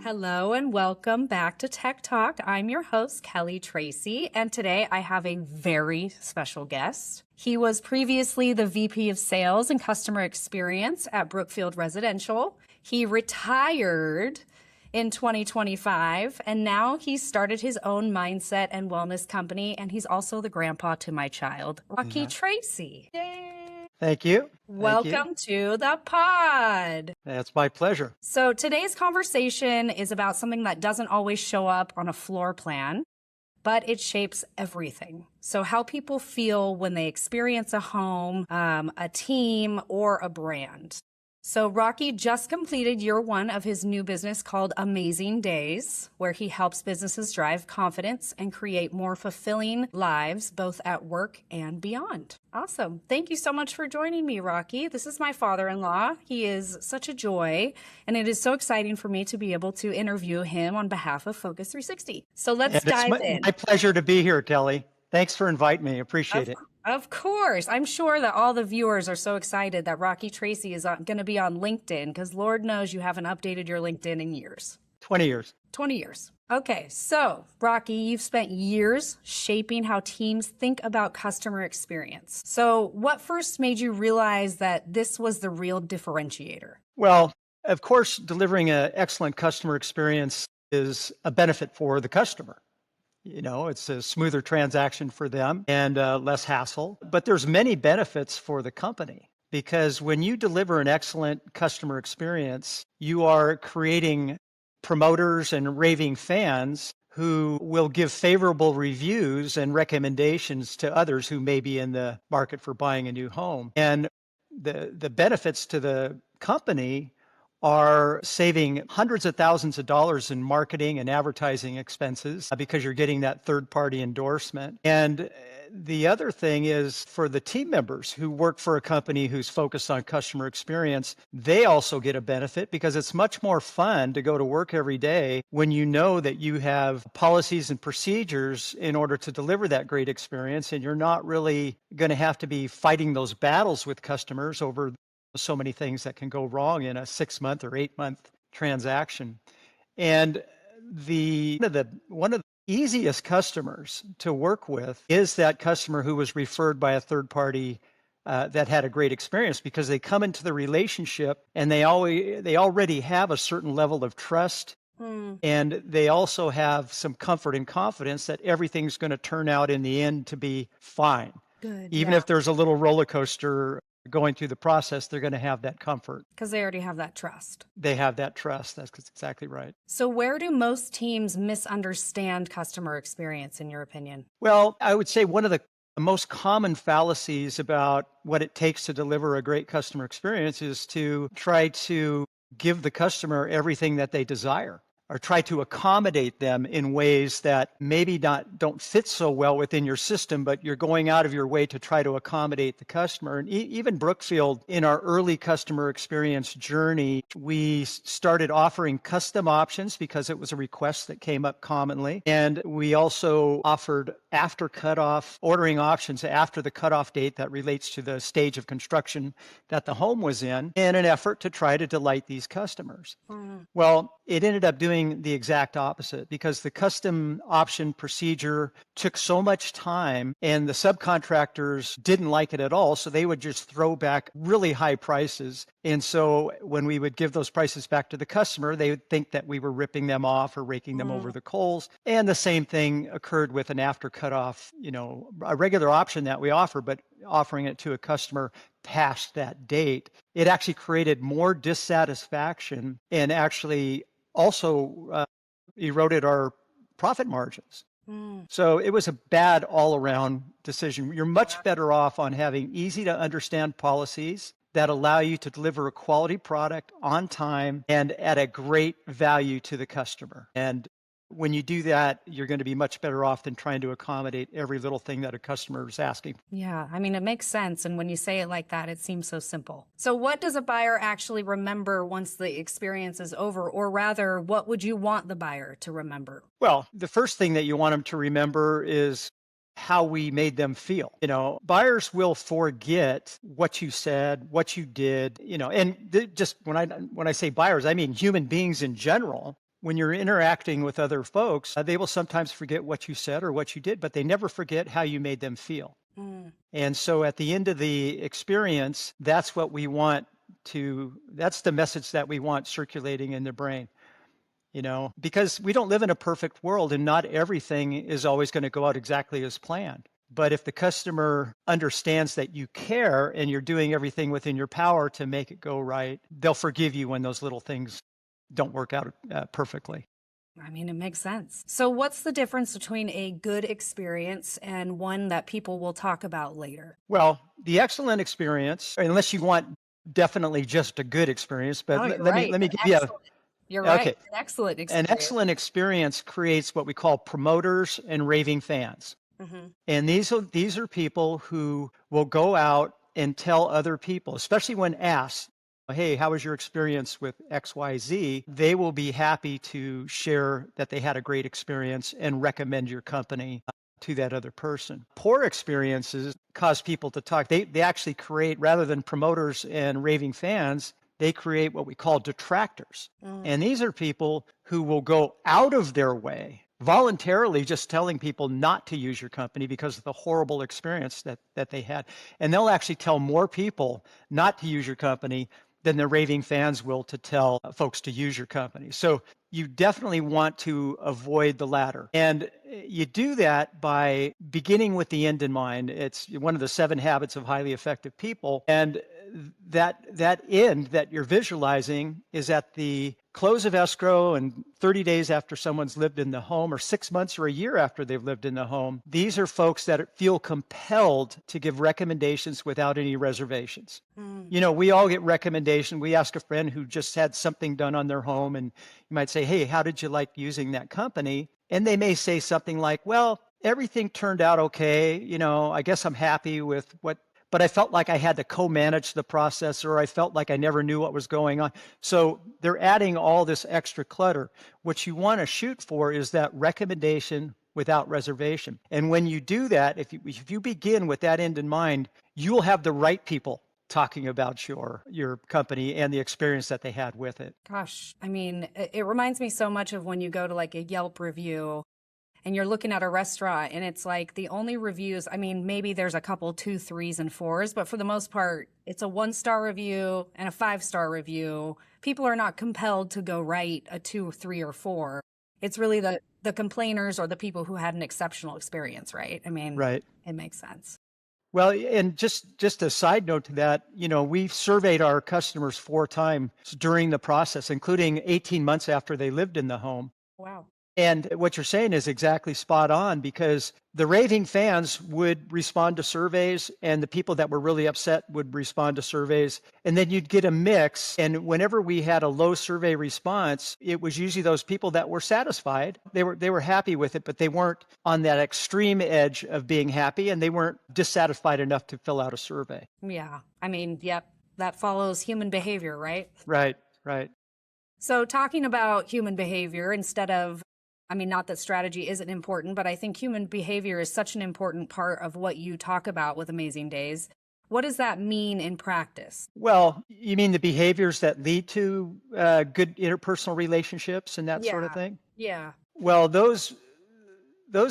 Hello and welcome back to Tech Talk. I'm your host, Kelly Tracy, and today I have a very special guest. He was previously the VP of Sales and Customer Experience at Brookfield Residential. He retired in 2025, and now he's started his own mindset and wellness company, and he's also the grandpa to my child, Rocky Trachy. Yay! Thank you. Welcome to the pod. That's my pleasure. So today's conversation is about something that doesn't always show up on a floor plan, but it shapes everything. So how people feel when they experience a home, a team, or a brand. So Rocky just completed year one of his new business called Amazing Days, where he helps businesses drive confidence and create more fulfilling lives, both at work and beyond. Awesome. Thank you so much for joining me, Rocky. This is my father-in-law. He is such a joy, and it is so exciting for me to be able to interview him on behalf of Focus 360. So let's dive in. My pleasure to be here, Kelly. Thanks for inviting me. Appreciate it. Of course. I'm sure that all the viewers are so excited that Rocky Trachy is going to be on LinkedIn, because Lord knows you haven't updated your LinkedIn in years. 20 years. 20 years. Okay, so Rocky, you've spent years shaping how teams think about customer experience. So what first made you realize that this was the real differentiator? Well, of course, delivering an excellent customer experience is a benefit for the customer. You know, it's a smoother transaction for them and less hassle. But there's many benefits for the company, because when you deliver an excellent customer experience, you are creating promoters and raving fans who will give favorable reviews and recommendations to others who may be in the market for buying a new home. And the benefits to the company are saving hundreds of thousands of dollars in marketing and advertising expenses because you're getting that third-party endorsement. And the other thing is, for the team members who work for a company who's focused on customer experience, they also get a benefit, because it's much more fun to go to work every day when you know that you have policies and procedures in order to deliver that great experience, and you're not really going to have to be fighting those battles with customers over so many things that can go wrong in a 6-month or 8-month transaction. And one of the easiest customers to work with is that customer who was referred by a third party that had a great experience, because they come into the relationship and they already have a certain level of trust. And they also have some comfort and confidence that everything's going to turn out in the end to be fine. Good. Even if there's a little roller coaster going through the process, they're going to have that comfort. Because they already have that trust. They have that trust. That's exactly right. So where do most teams misunderstand customer experience, in your opinion? Well, I would say one of the most common fallacies about what it takes to deliver a great customer experience is to try to give the customer everything that they desire, or try to accommodate them in ways that maybe don't fit so well within your system, but you're going out of your way to try to accommodate the customer. And even Brookfield, in our early customer experience journey, we started offering custom options because it was a request that came up commonly. And we also offered after cutoff ordering options after the cutoff date that relates to the stage of construction that the home was in an effort to try to delight these customers. Well, it ended up doing the exact opposite, because the custom option procedure took so much time and the subcontractors didn't like it at all. So they would just throw back really high prices. And so when we would give those prices back to the customer, they would think that we were ripping them off or raking them over the coals. And the same thing occurred with an after cutoff, a regular option that we offer, but offering it to a customer past that date. It actually created more dissatisfaction and actually also eroded our profit margins. So it was a bad all-around decision. You're much better off on having easy to understand policies that allow you to deliver a quality product on time and at a great value to the customer. And when you do that, you're going to be much better off than trying to accommodate every little thing that a customer is asking. Yeah, I mean, it makes sense. And when you say it like that, it seems so simple. So what does a buyer actually remember once the experience is over? Or rather, what would you want the buyer to remember? Well, the first thing that you want them to remember is how we made them feel. Buyers will forget what you said, what you did, and just when I say buyers, I mean human beings in general. When you're interacting with other folks, they will sometimes forget what you said or what you did, but they never forget how you made them feel. And so at the end of the experience, that's the message that we want circulating in their brain. Because we don't live in a perfect world and not everything is always going to go out exactly as planned. But if the customer understands that you care and you're doing everything within your power to make it go right, they'll forgive you when those little things don't work out perfectly. I mean, it makes sense. So what's the difference between a good experience and one that people will talk about later? Well, the excellent experience, unless you want definitely just a good experience, but Oh, you're let right. me give you a You're right. okay. An excellent An experience. excellent experience creates what we call promoters and raving fans. And these are people who will go out and tell other people, especially when asked, hey, how was your experience with XYZ? They will be happy to share that they had a great experience and recommend your company to that other person. Poor experiences cause people to talk. They actually create, rather than promoters and raving fans, they create what we call detractors. And these are people who will go out of their way, voluntarily just telling people not to use your company because of the horrible experience that they had. And they'll actually tell more people not to use your company than the raving fans will to tell folks to use your company. So you definitely want to avoid the latter. And you do that by beginning with the end in mind. It's one of the 7 habits of highly effective people. And that end that you're visualizing is at the close of escrow and 30 days after someone's lived in the home, or 6 months or a year after they've lived in the home. These are folks that feel compelled to give recommendations without any reservations. We all get recommendations. We ask a friend who just had something done on their home, and you might say, hey, how did you like using that company? And they may say something like, well, everything turned out okay. I guess I'm happy with but I felt like I had to co-manage the process, or I felt like I never knew what was going on. So they're adding all this extra clutter. What you want to shoot for is that recommendation without reservation. And when you do that, if you begin with that end in mind, you will have the right people talking about your company and the experience that they had with it. Gosh, I mean, it reminds me so much of when you go to like a Yelp review and you're looking at a restaurant and it's like the only reviews, I mean, maybe there's a couple 2, 3s, and 4s, but for the most part, it's a 1-star review and a 5-star review. People are not compelled to go write a 2, 3, or 4. It's really the complainers or the people who had an exceptional experience, right? I mean, right. It makes sense. Well, and just a side note to that, we've surveyed our customers 4 times during the process, including 18 months after they lived in the home. Wow. And what you're saying is exactly spot on, because the raving fans would respond to surveys and the people that were really upset would respond to surveys. And then you'd get a mix. And whenever we had a low survey response, it was usually those people that were satisfied. They were happy with it, but they weren't on that extreme edge of being happy, and they weren't dissatisfied enough to fill out a survey. Yeah. I mean, yep, that follows human behavior, right? Right, right. So talking about human behavior instead of, I mean, not that strategy isn't important, but I think human behavior is such an important part of what you talk about with Amazing Days. What does that mean in practice? Well, you mean the behaviors that lead to good interpersonal relationships and that sort of thing? Yeah. Well, those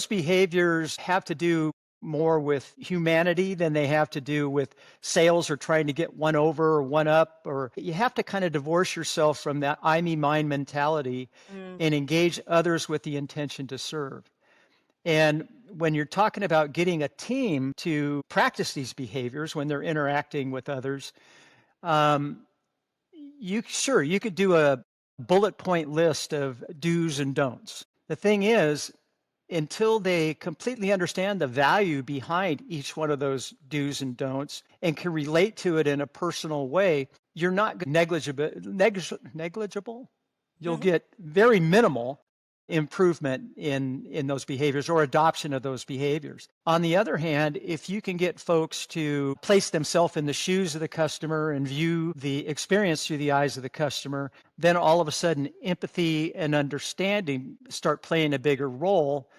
behaviors have to do more with humanity than they have to do with sales or trying to get one over or one up. Or you have to kind of divorce yourself from that I, me, mine mentality and engage others with the intention to serve. And when you're talking about getting a team to practice these behaviors when they're interacting with others, you could do a bullet point list of do's and don'ts. The thing is, until they completely understand the value behind each one of those do's and don'ts and can relate to it in a personal way, you're not negligible. You'll get very minimal improvement in those behaviors or adoption of those behaviors. On the other hand, if you can get folks to place themselves in the shoes of the customer and view the experience through the eyes of the customer, then all of a sudden empathy and understanding start playing a bigger role.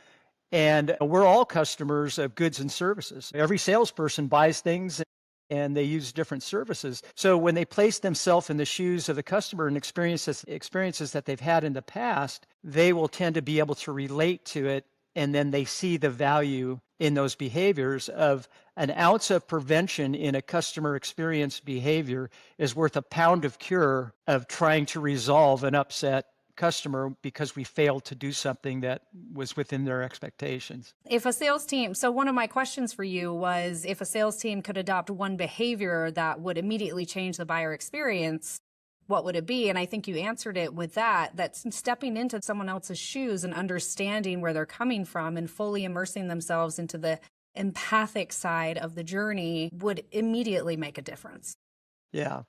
And we're all customers of goods and services. Every salesperson buys things and they use different services. So when they place themselves in the shoes of the customer and experiences that they've had in the past, they will tend to be able to relate to it. And then they see the value in those behaviors of an ounce of prevention in a customer experience behavior is worth a pound of cure of trying to resolve an upset customer because we failed to do something that was within their expectations. If a sales team, so one of my questions for you was if a sales team could adopt one behavior that would immediately change the buyer experience, what would it be? And I think you answered it with that's stepping into someone else's shoes and understanding where they're coming from and fully immersing themselves into the empathic side of the journey would immediately make a difference. Yeah.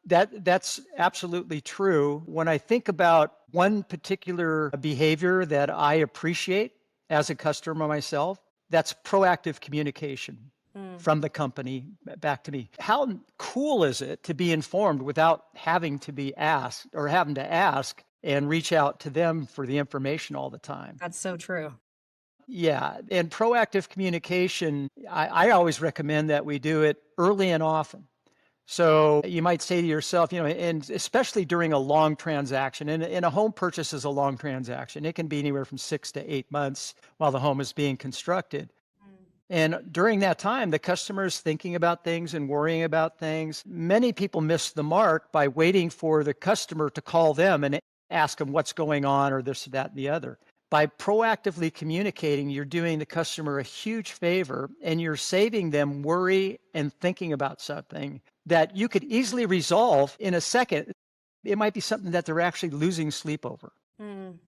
That's absolutely true. When I think about one particular behavior that I appreciate as a customer myself, that's proactive communication from the company back to me. How cool is it to be informed without having to be asked or having to ask and reach out to them for the information all the time? That's so true. Yeah. And proactive communication, I always recommend that we do it early and often. So you might say to yourself, and especially during a long transaction, and a home purchase is a long transaction. It can be anywhere from 6 to 8 months while the home is being constructed. And during that time, the customer is thinking about things and worrying about things. Many people miss the mark by waiting for the customer to call them and ask them what's going on or this, that, and the other. By proactively communicating, you're doing the customer a huge favor and you're saving them worry and thinking about something that you could easily resolve in a second. It might be something that they're actually losing sleep over.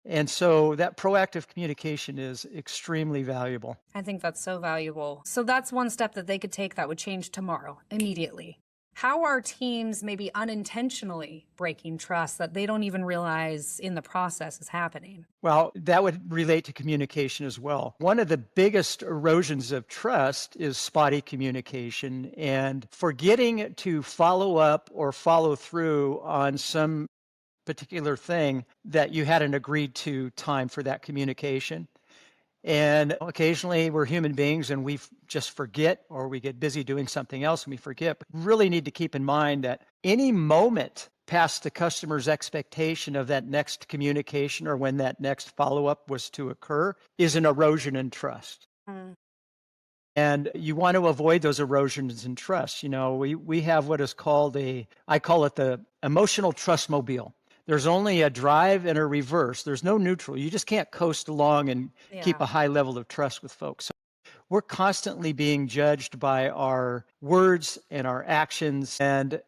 And so that proactive communication is extremely valuable. I think that's so valuable. So that's one step that they could take that would change tomorrow, immediately. How are teams maybe unintentionally breaking trust that they don't even realize in the process is happening? Well, that would relate to communication as well. One of the biggest erosions of trust is spotty communication and forgetting to follow up or follow through on some particular thing that you hadn't agreed to time for that communication. And occasionally we're human beings and we just forget, or we get busy doing something else and we forget. But we really need to keep in mind that any moment past the customer's expectation of that next communication or when that next follow-up was to occur is an erosion in trust. And you want to avoid those erosions in trust. We have what is called I call it the emotional trust mobile. There's only a drive and a reverse. There's no neutral. You just can't coast along and keep a high level of trust with folks. So we're constantly being judged by our words and our actions. And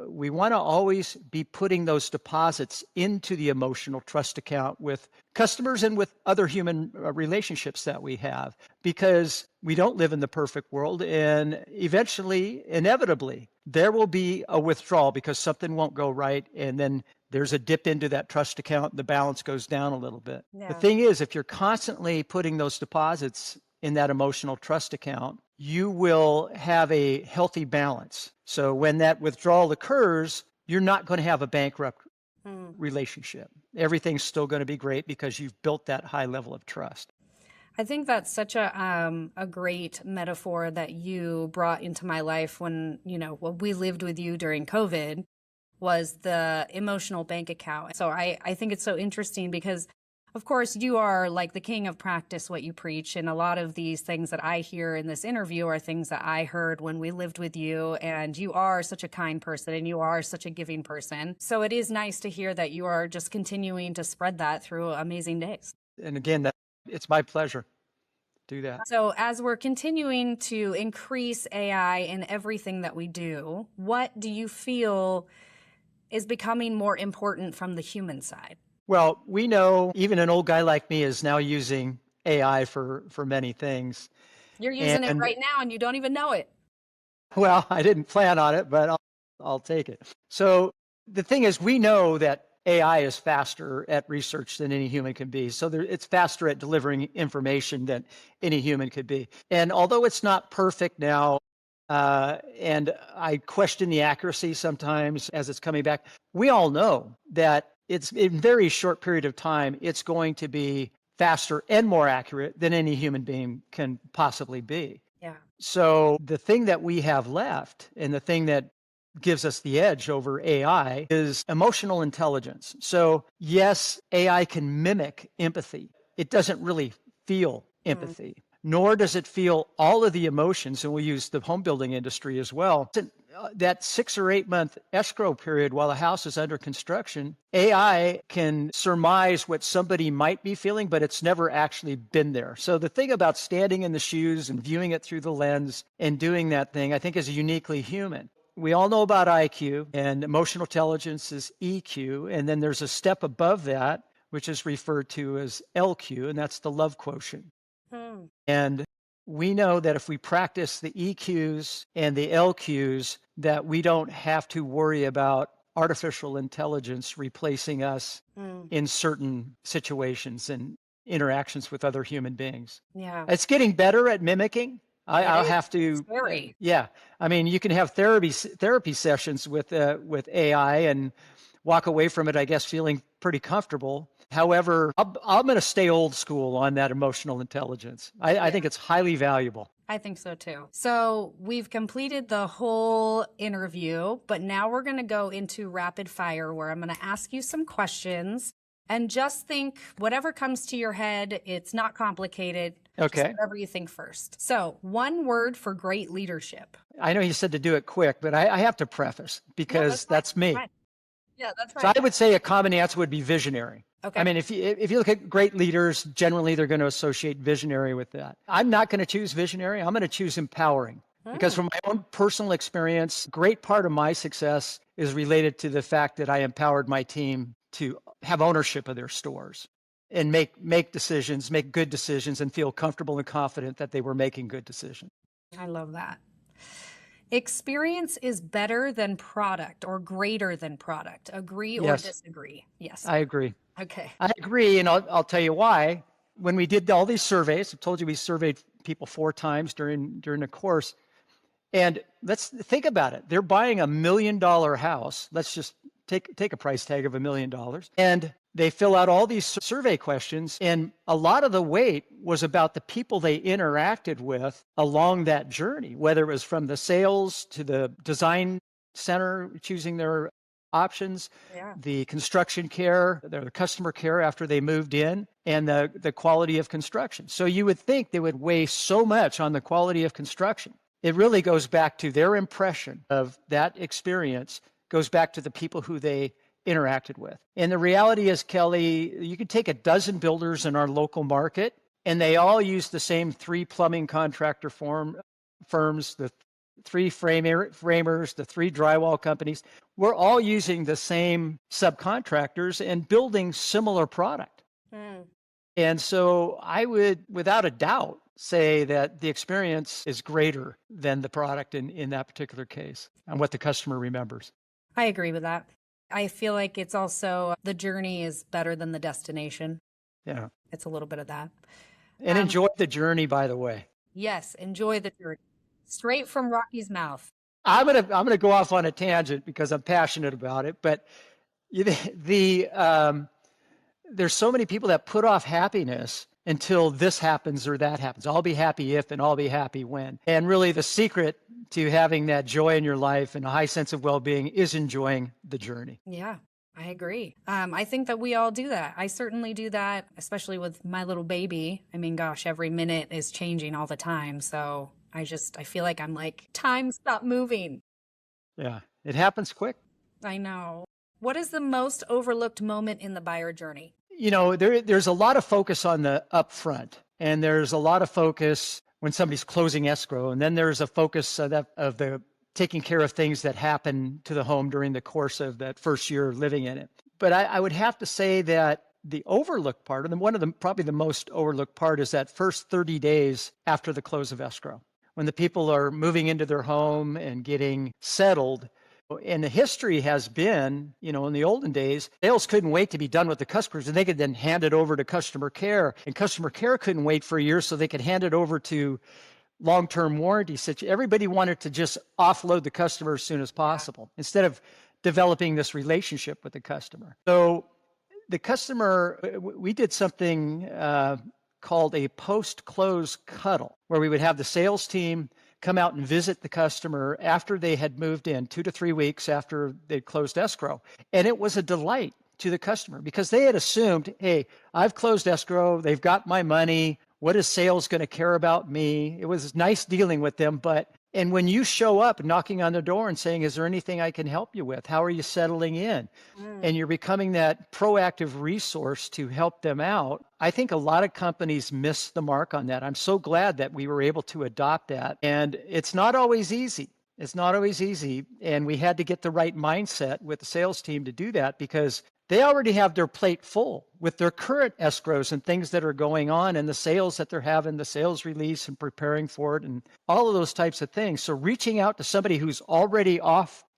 we want to always be putting those deposits into the emotional trust account with customers and with other human relationships that we have, because we don't live in the perfect world. And eventually, inevitably, there will be a withdrawal because something won't go right. And then there's a dip into that trust account. The balance goes down a little bit. Yeah. The thing is, if you're constantly putting those deposits in that emotional trust account, you will have a healthy balance. So when that withdrawal occurs, you're not going to have a bankrupt relationship. Everything's still going to be great because you've built that high level of trust. I think that's such a great metaphor that you brought into my life when we lived with you during COVID was the emotional bank account. So I think it's so interesting because, of course, you are like the king of practice what you preach. And a lot of these things that I hear in this interview are things that I heard when we lived with you. And you are such a kind person and you are such a giving person. So it is nice to hear that you are just continuing to spread that through amazing days. And again, it's my pleasure to do that. So as we're continuing to increase AI in everything that we do, what do you feel is becoming more important from the human side? Well, we know even an old guy like me is now using AI for many things. You're using it right now and you don't even know it. Well, I didn't plan on it, but I'll take it. So the thing is, we know that AI is faster at research than any human can be. So it's faster at delivering information than any human could be. And although it's not perfect now, and I question the accuracy sometimes as it's coming back, we all know that it's in a very short period of time, it's going to be faster and more accurate than any human being can possibly be. Yeah. So the thing that we have left, and the thing that gives us the edge over AI, is emotional intelligence. So yes, AI can mimic empathy. It doesn't really feel empathy, nor does it feel all of the emotions. And we use the home building industry as well. That 6 or 8 month escrow period while the house is under construction, AI can surmise what somebody might be feeling, but it's never actually been there. So the thing about standing in the shoes and viewing it through the lens and doing that thing, I think, is uniquely human. We all know about IQ, and emotional intelligence is EQ. And then there's a step above that, which is referred to as LQ, and that's the love quotient. And we know that if we practice the EQs and the LQs, that we don't have to worry about artificial intelligence replacing us in certain situations and interactions with other human beings. Yeah. It's getting better at mimicking. I'll have to. Scary. Yeah. I mean, you can have therapy sessions with AI and walk away from it, I guess, feeling pretty comfortable. However, I'm going to stay old school on that emotional intelligence. I think it's highly valuable. I think so too. So we've completed the whole interview, but now we're going to go into rapid fire where I'm going to ask you some questions and just think whatever comes to your head. It's not complicated. Okay. Just whatever you think first. So one word for great leadership. I know you said to do it quick, but I have to preface because that's me. Yeah, that's right. So I would say a common answer would be visionary. Okay. I mean, if you look at great leaders, generally they're going to associate visionary with that. I'm not going to choose visionary. I'm going to choose empowering. Because from my own personal experience, great part of my success is related to the fact that I empowered my team to have ownership of their stores and make decisions, make good decisions, and feel comfortable and confident that they were making good decisions. I love that. Experience is better than product or greater than product. Agree or disagree? Yes. I agree. Okay. I agree, and I'll tell you why. When we did all these surveys, I told you we surveyed people 4 times during the course, and let's think about it. They're buying $1 million house. Let's just take a price tag of $1 million, and they fill out all these survey questions, and a lot of the weight was about the people they interacted with along that journey, whether it was from the sales to the design center choosing their options, the construction care, their customer care after they moved in, and the quality of construction. So you would think they would weigh so much on the quality of construction. It really goes back to their impression of that experience, goes back to the people who they interacted with. And the reality is, Kelly, you could take a dozen builders in our local market, and they all use the same 3 plumbing contractor firms, the 3 framers, the 3 drywall companies. We're all using the same subcontractors and building similar product. And so I would, without a doubt, say that the experience is greater than the product in that particular case and what the customer remembers. I agree with that. I feel like it's also the journey is better than the destination. Yeah. It's a little bit of that. And enjoy the journey, by the way. Yes, enjoy the journey. Straight from Rocky's mouth. I'm gonna go off on a tangent because I'm passionate about it. But there's so many people that put off happiness until this happens or that happens. I'll be happy if and I'll be happy when. And really the secret to having that joy in your life and a high sense of well-being is enjoying the journey. Yeah, I agree. I think that we all do that. I certainly do that, especially with my little baby. I mean, gosh, every minute is changing all the time. So I feel like I'm like, time, stop moving. Yeah, it happens quick. I know. What is the most overlooked moment in the buyer journey? You know, there's a lot of focus on the upfront, and there's a lot of focus when somebody's closing escrow, and then there's a focus of the taking care of things that happen to the home during the course of that first year living in it. But I would have to say that the overlooked part, and one of the probably the most overlooked part, is that first 30 days after the close of escrow, when the people are moving into their home and getting settled. And the history has been, you know, in the olden days, sales couldn't wait to be done with the customers, and they could then hand it over to customer care. And customer care couldn't wait for a year, so they could hand it over to long-term warranty. Everybody wanted to just offload the customer as soon as possible instead of developing this relationship with the customer. So the customer, we did something called a post-close cuddle, where we would have the sales team come out and visit the customer after they had moved in, 2 to 3 weeks after they'd closed escrow. And it was a delight to the customer because they had assumed, hey, I've closed escrow, they've got my money. What is sales going to care about me? It was nice dealing with them, and when you show up knocking on the door and saying, is there anything I can help you with? How are you settling in? And you're becoming that proactive resource to help them out. I think a lot of companies miss the mark on that. I'm so glad that we were able to adopt that. And it's not always easy. It's not always easy. And we had to get the right mindset with the sales team to do that because they already have their plate full with their current escrows and things that are going on and the sales that they're having, the sales release and preparing for it and all of those types of things. So reaching out to somebody who's already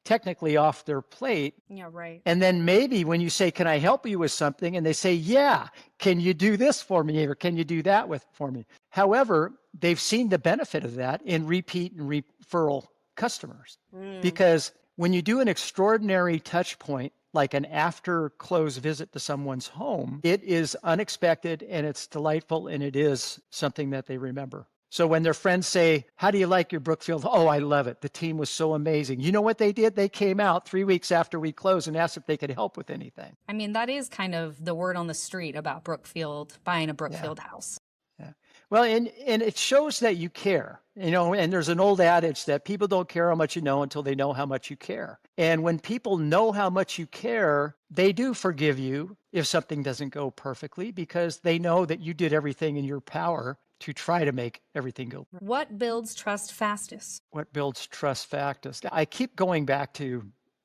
technically off their plate. Yeah, right. And then maybe when you say, can I help you with something? And they say, yeah, can you do this for me? Or can you do that for me? However, they've seen the benefit of that in repeat and referral customers. Because when you do an extraordinary touch point, like an after close visit to someone's home, it is unexpected and it's delightful and it is something that they remember. So when their friends say, how do you like your Brookfield? Oh, I love it. The team was so amazing. You know what they did? They came out 3 weeks after we closed and asked if they could help with anything. I mean, that is kind of the word on the street about Brookfield, buying a Brookfield house. Yeah. Well, and it shows that you care, and there's an old adage that people don't care how much you know until they know how much you care. And when people know how much you care, they do forgive you if something doesn't go perfectly because they know that you did everything in your power to try to make everything go. What builds trust fastest? What builds trust fastest? I keep going back to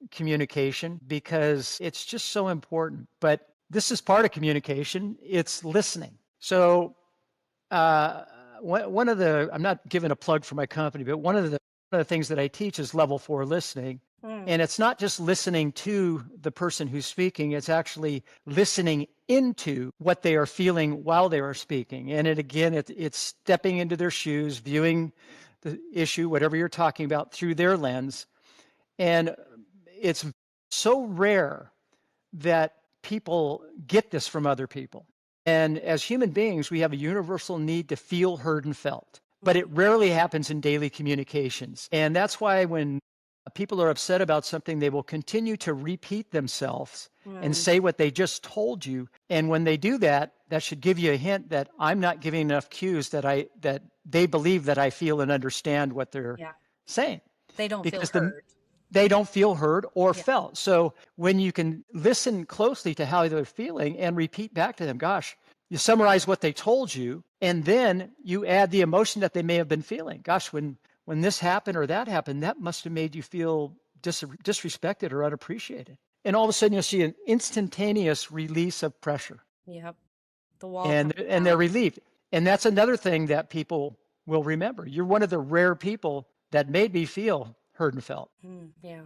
communication because it's just so important. But this is part of communication. It's listening. So one of the, I'm not giving a plug for my company, but one of the things that I teach is level 4 listening. And it's not just listening to the person who's speaking, it's actually listening into what they are feeling while they are speaking. And it's stepping into their shoes, viewing the issue, whatever you're talking about, through their lens. And it's so rare that people get this from other people. And as human beings, we have a universal need to feel heard and felt, but it rarely happens in daily communications. And that's why when people are upset about something, they will continue to repeat themselves and say what they just told you. And when they do that, that should give you a hint that I'm not giving enough cues that they believe that I feel and understand what they're saying. They don't feel heard. They don't feel heard or felt. So when you can listen closely to how they're feeling and repeat back to them, gosh, you summarize what they told you, and then you add the emotion that they may have been feeling. Gosh, when this happened or that happened, that must have made you feel disrespected or unappreciated. And all of a sudden you'll see an instantaneous release of pressure. Yep. The wall. And they're relieved. And that's another thing that people will remember. You're one of the rare people that made me feel heard and felt. Yeah.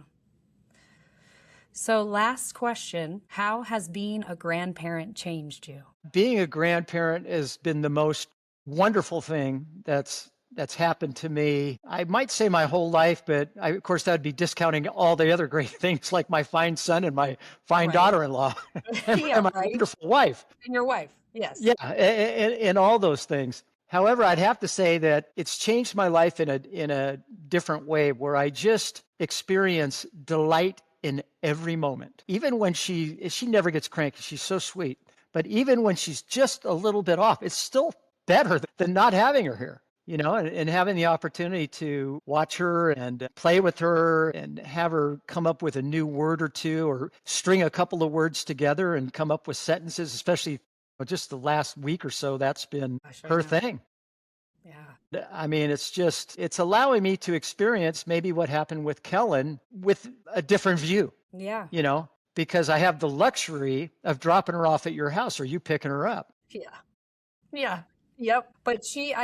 So last question, how has being a grandparent changed you? Being a grandparent has been the most wonderful thing that's happened to me. I might say my whole life, but of course that'd be discounting all the other great things like my fine son and my fine daughter-in-law and my wonderful wife. And your wife, yes. Yeah, and all those things. However, I'd have to say that it's changed my life in a different way where I just experience delight in every moment. Even when she never gets cranky, she's so sweet. But even when she's just a little bit off, it's still better than not having her here. And having the opportunity to watch her and play with her and have her come up with a new word or two or string a couple of words together and come up with sentences, especially just the last week or so, that's been her thing. Yeah. I mean, it's allowing me to experience maybe what happened with Kellen with a different view. Yeah. Because I have the luxury of dropping her off at your house or you picking her up. Yeah. Yeah. Yep. But she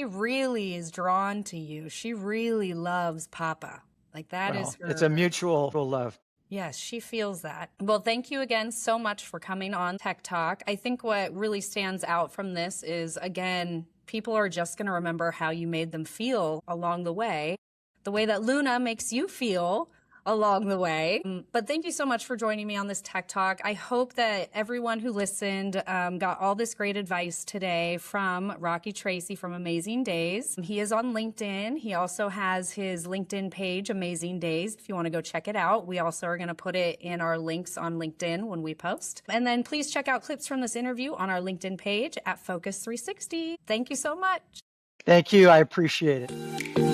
really is drawn to you. She really loves Papa. Like that is her. It's a mutual love. Yes, she feels that. Well, thank you again so much for coming on Tech Talk. I think what really stands out from this is, again, people are just going to remember how you made them feel along the way that Luna makes you feel along the way. But thank you so much for joining me on this Tech Talk. I hope that everyone who listened got all this great advice today from Rocky Trachy from Amazing Days. He is on LinkedIn. He also has his LinkedIn page, Amazing Days, if you want to go check it out. We also are going to put it in our links on LinkedIn when we post. And then please check out clips from this interview on our LinkedIn page at Focus 360. Thank you so much. Thank you. I appreciate it.